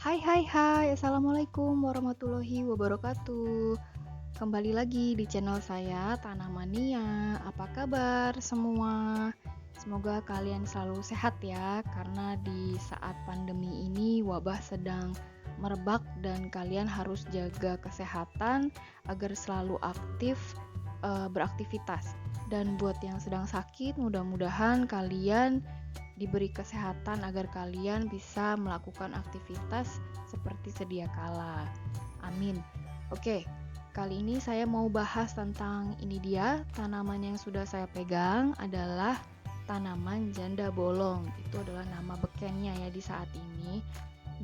Hai hai hai, Assalamualaikum warahmatullahi wabarakatuh. Kembali lagi di channel saya Tanamania. Apa kabar semua? Semoga kalian selalu sehat ya, karena di saat pandemi ini wabah sedang merebak dan kalian harus jaga kesehatan agar selalu aktif beraktivitas. Dan buat yang sedang sakit, mudah-mudahan kalian diberi kesehatan agar kalian bisa melakukan aktivitas seperti sedia kala. Amin. Oke, kali ini saya mau bahas tentang ini dia, tanaman yang sudah saya pegang adalah tanaman janda bolong. Itu adalah nama bekennya ya di saat ini.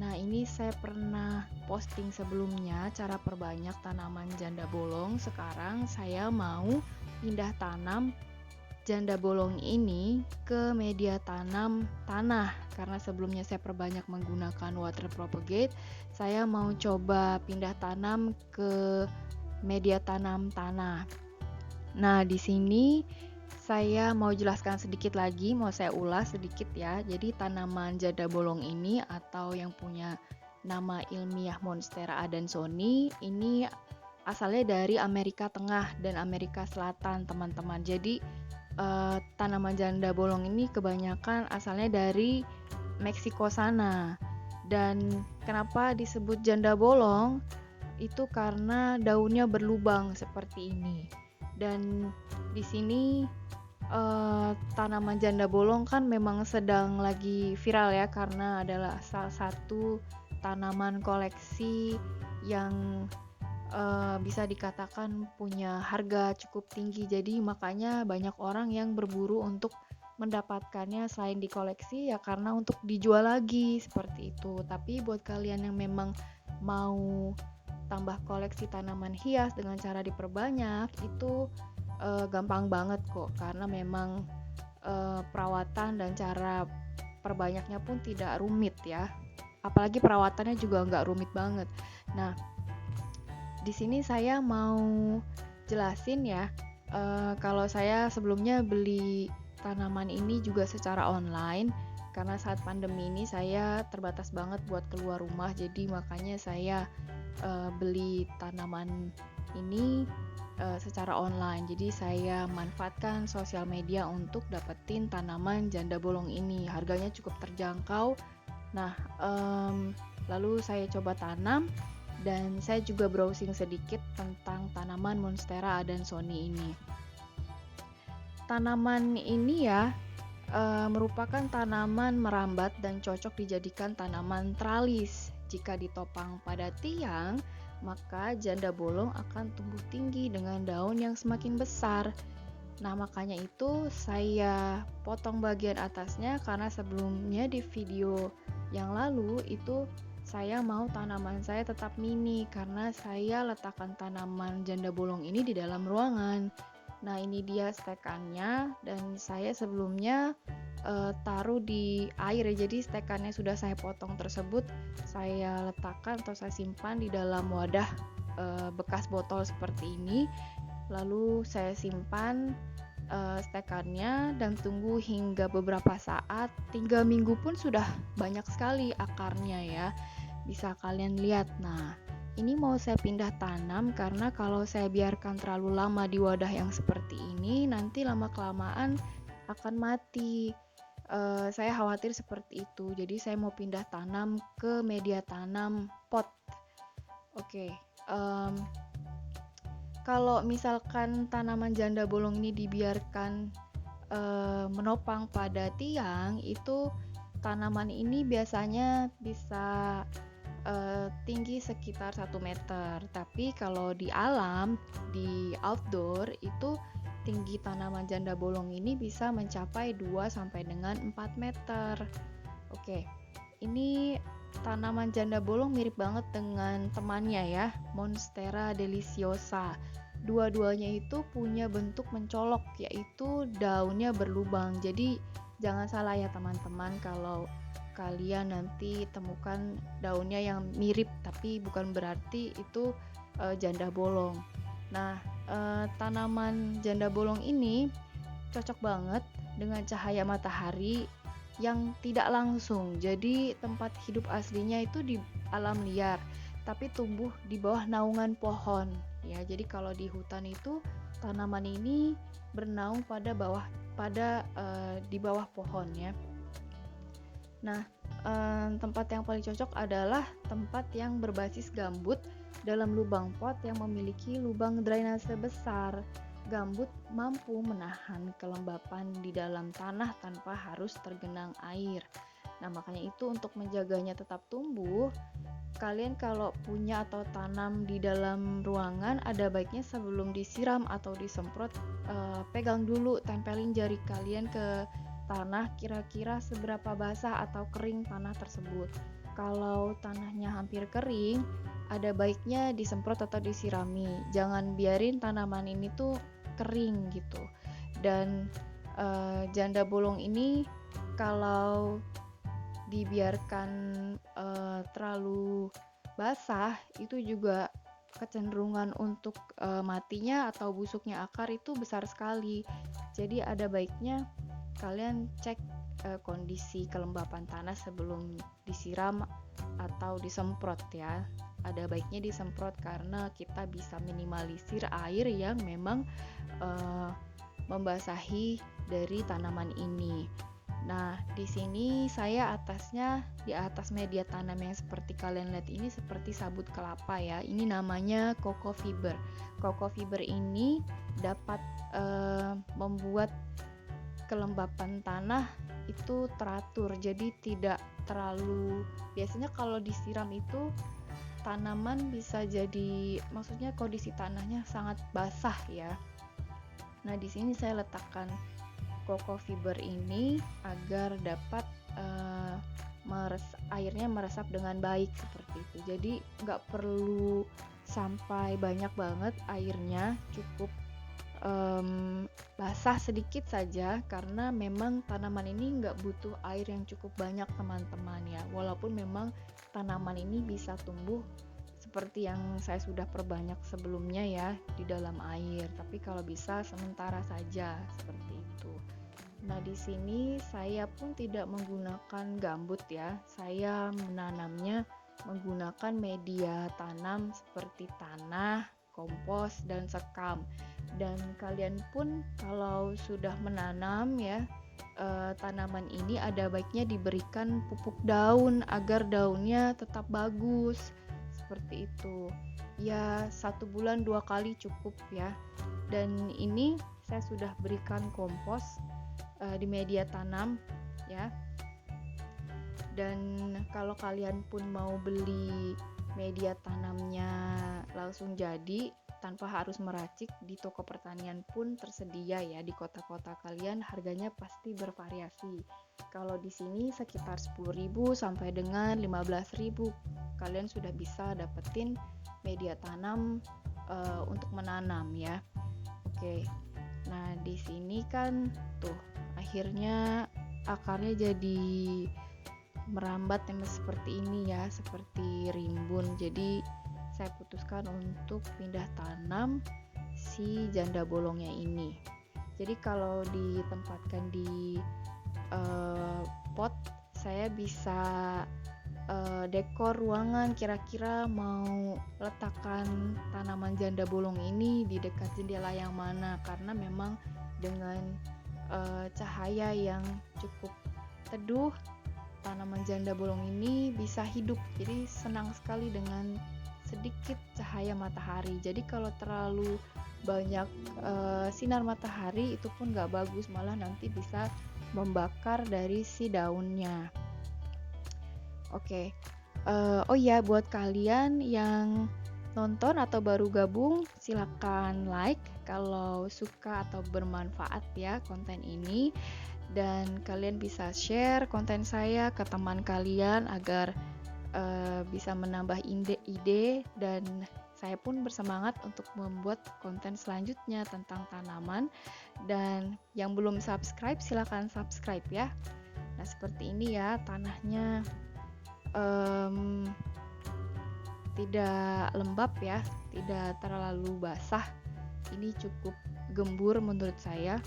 Nah, ini saya pernah posting sebelumnya cara perbanyak tanaman janda bolong. Sekarang saya mau pindah tanam janda bolong ini ke media tanam tanah, karena sebelumnya saya perbanyak menggunakan water propagate. Saya mau coba pindah tanam ke media tanam tanah. Nah, di sini saya mau jelaskan sedikit lagi, mau saya ulas sedikit ya. Jadi tanaman janda bolong ini atau yang punya nama ilmiah Monstera adansoni ini asalnya dari Amerika Tengah dan Amerika Selatan, teman-teman. Jadi tanaman janda bolong ini kebanyakan asalnya dari Meksiko sana. Dan kenapa disebut janda bolong? Itu karena daunnya berlubang seperti ini. Dan di sini tanaman janda bolong kan memang sedang lagi viral ya, karena adalah salah satu tanaman koleksi yang bisa dikatakan punya harga cukup tinggi. Jadi makanya banyak orang yang berburu untuk mendapatkannya selain di koleksi ya, karena untuk dijual lagi seperti itu. Tapi buat kalian yang memang mau tambah koleksi tanaman hias dengan cara diperbanyak, itu gampang banget kok, karena memang perawatan dan cara perbanyaknya pun tidak rumit ya. Apalagi perawatannya juga nggak rumit banget. Nah, di sini saya mau jelasin ya, kalau saya sebelumnya beli tanaman ini juga secara online, karena saat pandemi ini saya terbatas banget buat keluar rumah, jadi makanya saya beli tanaman ini secara online. Jadi saya manfaatkan sosial media untuk dapetin tanaman janda bolong ini. Harganya cukup terjangkau. Nah, lalu saya coba tanam dan saya juga browsing sedikit tentang tanaman Monstera adansoni ini. Tanaman ini ya merupakan tanaman merambat dan cocok dijadikan tanaman tralis. Jika ditopang pada tiang, maka janda bolong akan tumbuh tinggi dengan daun yang semakin besar. Nah, makanya itu saya potong bagian atasnya, karena sebelumnya di video yang lalu itu saya mau tanaman saya tetap mini, karena saya letakkan tanaman janda bolong ini di dalam ruangan. Nah, ini dia stekannya, dan saya sebelumnya taruh di air ya. Jadi stekannya sudah saya potong tersebut saya letakkan atau saya simpan di dalam wadah bekas botol seperti ini. Lalu saya simpan stekannya dan tunggu hingga beberapa saat. 3 minggu pun sudah banyak sekali akarnya ya, bisa kalian lihat. Nah, ini mau saya pindah tanam, karena kalau saya biarkan terlalu lama di wadah yang seperti ini, nanti lama-kelamaan akan mati. Saya khawatir seperti itu, jadi saya mau pindah tanam ke media tanam pot. Oke, kalau misalkan tanaman janda bolong ini dibiarkan menopang pada tiang, itu tanaman ini biasanya bisa tinggi sekitar 1 meter. Tapi kalau di alam, di outdoor, itu tinggi tanaman janda bolong ini bisa mencapai 2 sampai dengan 4 meter. Oke, ini tanaman janda bolong mirip banget dengan temannya ya, Monstera deliciosa. Dua-duanya itu punya bentuk mencolok, yaitu daunnya berlubang. Jadi jangan salah ya teman-teman, kalau kalian nanti temukan daunnya yang mirip, tapi bukan berarti itu janda bolong. Nah, tanaman janda bolong ini cocok banget dengan cahaya matahari yang tidak langsung. Jadi tempat hidup aslinya itu di alam liar, tapi tumbuh di bawah naungan pohon. Ya, jadi kalau di hutan itu tanaman ini bernaung di bawah pohon ya. Nah, tempat yang paling cocok adalah tempat yang berbasis gambut dalam lubang pot yang memiliki lubang drainase besar. Gambut mampu menahan kelembapan di dalam tanah tanpa harus tergenang air. Nah, makanya itu untuk menjaganya tetap tumbuh, kalian kalau punya atau tanam di dalam ruangan, ada baiknya sebelum disiram atau disemprot, pegang dulu, tempelin jari kalian ke tanah kira-kira seberapa basah atau kering tanah tersebut. Kalau tanahnya hampir kering, ada baiknya disemprot atau disirami. Jangan biarin tanaman ini tuh kering gitu. Dan janda bolong ini kalau dibiarkan terlalu basah, itu juga kecenderungan untuk matinya atau busuknya akar itu besar sekali. Jadi ada baiknya kalian cek kondisi kelembapan tanah sebelum disiram atau disemprot ya. Ada baiknya disemprot karena kita bisa minimalisir air yang memang membasahi dari tanaman ini. Nah, di sini saya di atas media tanam yang seperti kalian lihat ini seperti sabut kelapa ya. Ini namanya coco fiber. Coco fiber ini dapat membuat kelembapan tanah itu teratur. Jadi tidak terlalu, biasanya kalau disiram itu tanaman bisa jadi, maksudnya kondisi tanahnya sangat basah ya. Nah, di sini saya letakkan coco fiber ini agar dapat airnya meresap dengan baik seperti itu. Jadi nggak perlu sampai banyak banget airnya, cukup basah sedikit saja karena memang tanaman ini nggak butuh air yang cukup banyak teman-teman ya. Walaupun memang tanaman ini bisa tumbuh seperti yang saya sudah perbanyak sebelumnya ya di dalam air, tapi kalau bisa sementara saja seperti itu. Nah, di sini saya pun tidak menggunakan gambut ya. Saya menanamnya menggunakan media tanam seperti tanah, kompos, dan sekam. Dan kalian pun kalau sudah menanam ya, tanaman ini ada baiknya diberikan pupuk daun agar daunnya tetap bagus. Seperti itu. Ya, 1 bulan 2 kali cukup ya. Dan ini saya sudah berikan kompos di media tanam ya. Dan kalau kalian pun mau beli media tanamnya langsung jadi tanpa harus meracik, di toko pertanian pun tersedia ya. Di kota-kota kalian harganya pasti bervariasi. Kalau di sini sekitar 10.000 sampai dengan 15.000 kalian sudah bisa dapetin media tanam untuk menanam ya. Oke. Nah, di sini kan tuh akhirnya akarnya jadi merambat yang seperti ini ya, seperti rimbun. Jadi saya putuskan untuk pindah tanam si janda bolongnya ini. Jadi kalau ditempatkan di pot, saya bisa dekor ruangan, kira-kira mau letakkan tanaman janda bolong ini di dekat jendela yang mana, karena memang dengan cahaya yang cukup teduh, tanaman janda bolong ini bisa hidup. Jadi senang sekali dengan sedikit cahaya matahari. Jadi kalau terlalu banyak sinar matahari itu pun gak bagus, malah nanti bisa membakar dari si daunnya. Oke. Oh ya, buat kalian yang nonton atau baru gabung, silakan like kalau suka atau bermanfaat ya konten ini, dan kalian bisa share konten saya ke teman kalian agar bisa menambah ide, dan saya pun bersemangat untuk membuat konten selanjutnya tentang tanaman. Dan yang belum subscribe silakan subscribe ya. Nah, seperti ini ya, tanahnya tidak lembab ya, tidak terlalu basah. Ini cukup gembur menurut saya.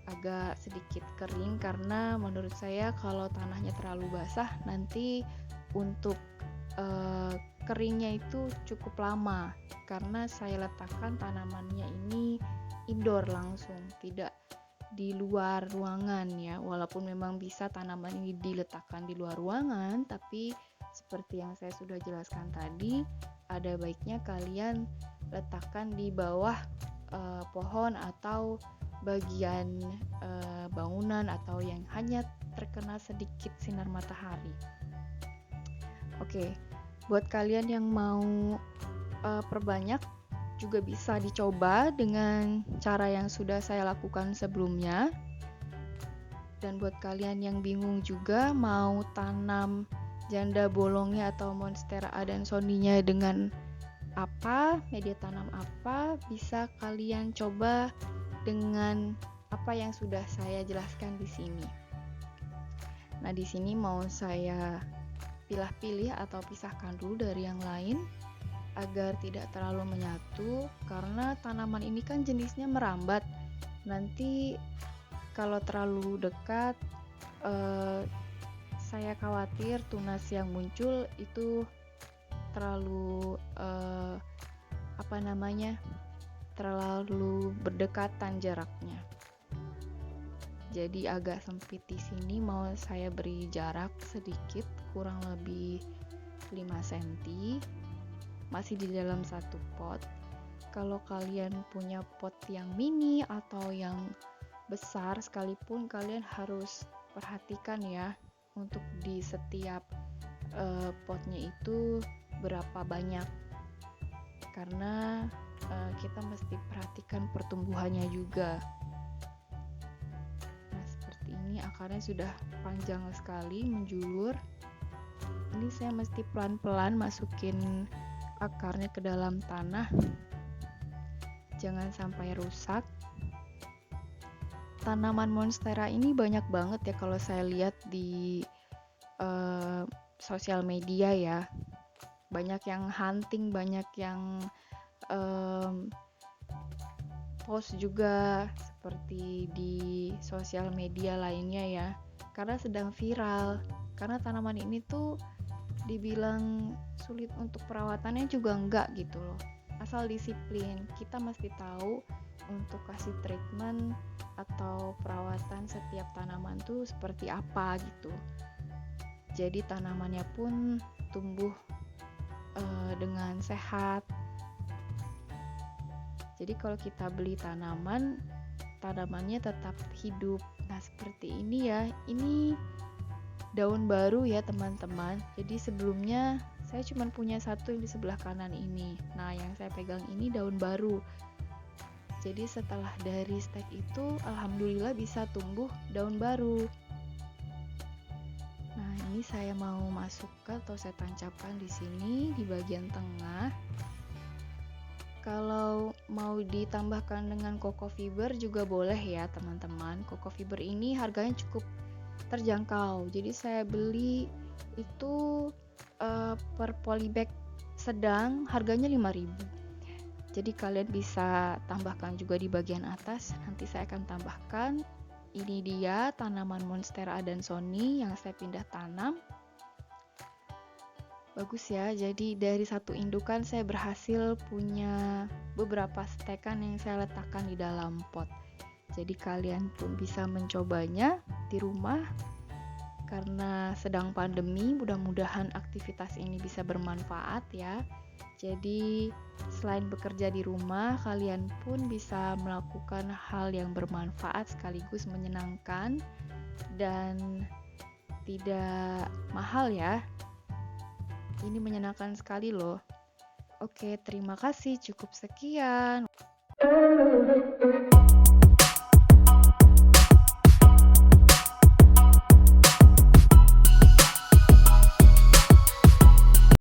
agak sedikit kering, karena menurut saya kalau tanahnya terlalu basah nanti untuk keringnya itu cukup lama, karena saya letakkan tanamannya ini indoor langsung, tidak di luar ruangan ya. Walaupun memang bisa tanaman ini diletakkan di luar ruangan, tapi seperti yang saya sudah jelaskan tadi, ada baiknya kalian letakkan di bawah pohon atau bagian bangunan atau yang hanya terkena sedikit sinar matahari. Oke, buat kalian yang mau perbanyak juga bisa dicoba dengan cara yang sudah saya lakukan sebelumnya. Dan buat kalian yang bingung juga mau tanam janda bolongnya atau monstera adansoninya dengan apa, media tanam apa, bisa kalian coba dengan apa yang sudah saya jelaskan di sini. Nah, di sini mau saya pilih-pilih atau pisahkan dulu dari yang lain agar tidak terlalu menyatu, karena tanaman ini kan jenisnya merambat. Nanti kalau terlalu dekat, saya khawatir tunas yang muncul itu terlalu terlalu berdekatan jaraknya. Jadi agak sempit di sini, mau saya beri jarak sedikit, kurang lebih 5 cm. Masih di dalam satu pot. Kalau kalian punya pot yang mini atau yang besar sekalipun, kalian harus perhatikan ya untuk di setiap potnya itu berapa banyak, karena kita mesti perhatikan pertumbuhannya juga. Nah, seperti ini akarnya sudah panjang sekali menjulur. Ini saya mesti pelan-pelan masukin akarnya ke dalam tanah, jangan sampai rusak. Tanaman monstera ini banyak banget ya kalau saya lihat di sosial media ya. Banyak yang hunting, banyak yang post juga seperti di sosial media lainnya ya, karena sedang viral. Karena tanaman ini tuh dibilang sulit untuk perawatannya juga enggak gitu loh, asal disiplin. Kita mesti tahu untuk kasih treatment atau perawatan setiap tanaman tuh seperti apa gitu, jadi tanamannya pun tumbuh dengan sehat. Jadi kalau kita beli tanamannya tetap hidup. Nah, seperti ini ya, ini daun baru ya teman-teman. Jadi sebelumnya saya cuma punya satu yang di sebelah kanan ini. Nah, yang saya pegang ini daun baru. Jadi setelah dari stek itu, alhamdulillah bisa tumbuh daun baru. Nah, ini saya mau masukkan atau saya tancapkan di sini di bagian tengah. Kalau mau ditambahkan dengan coco fiber juga boleh ya teman-teman. Coco fiber ini harganya cukup terjangkau. Jadi saya beli itu per polybag sedang harganya 5.000. Jadi kalian bisa tambahkan juga di bagian atas. Nanti saya akan tambahkan. Ini dia tanaman monstera adansoni yang saya pindah tanam. Bagus ya, jadi dari satu indukan saya berhasil punya beberapa stekan yang saya letakkan di dalam pot. Jadi kalian pun bisa mencobanya di rumah. Karena sedang pandemi, mudah-mudahan aktivitas ini bisa bermanfaat ya. Jadi selain bekerja di rumah, kalian pun bisa melakukan hal yang bermanfaat sekaligus menyenangkan dan tidak mahal ya. Ini menyenangkan sekali loh. Oke, terima kasih. Cukup sekian.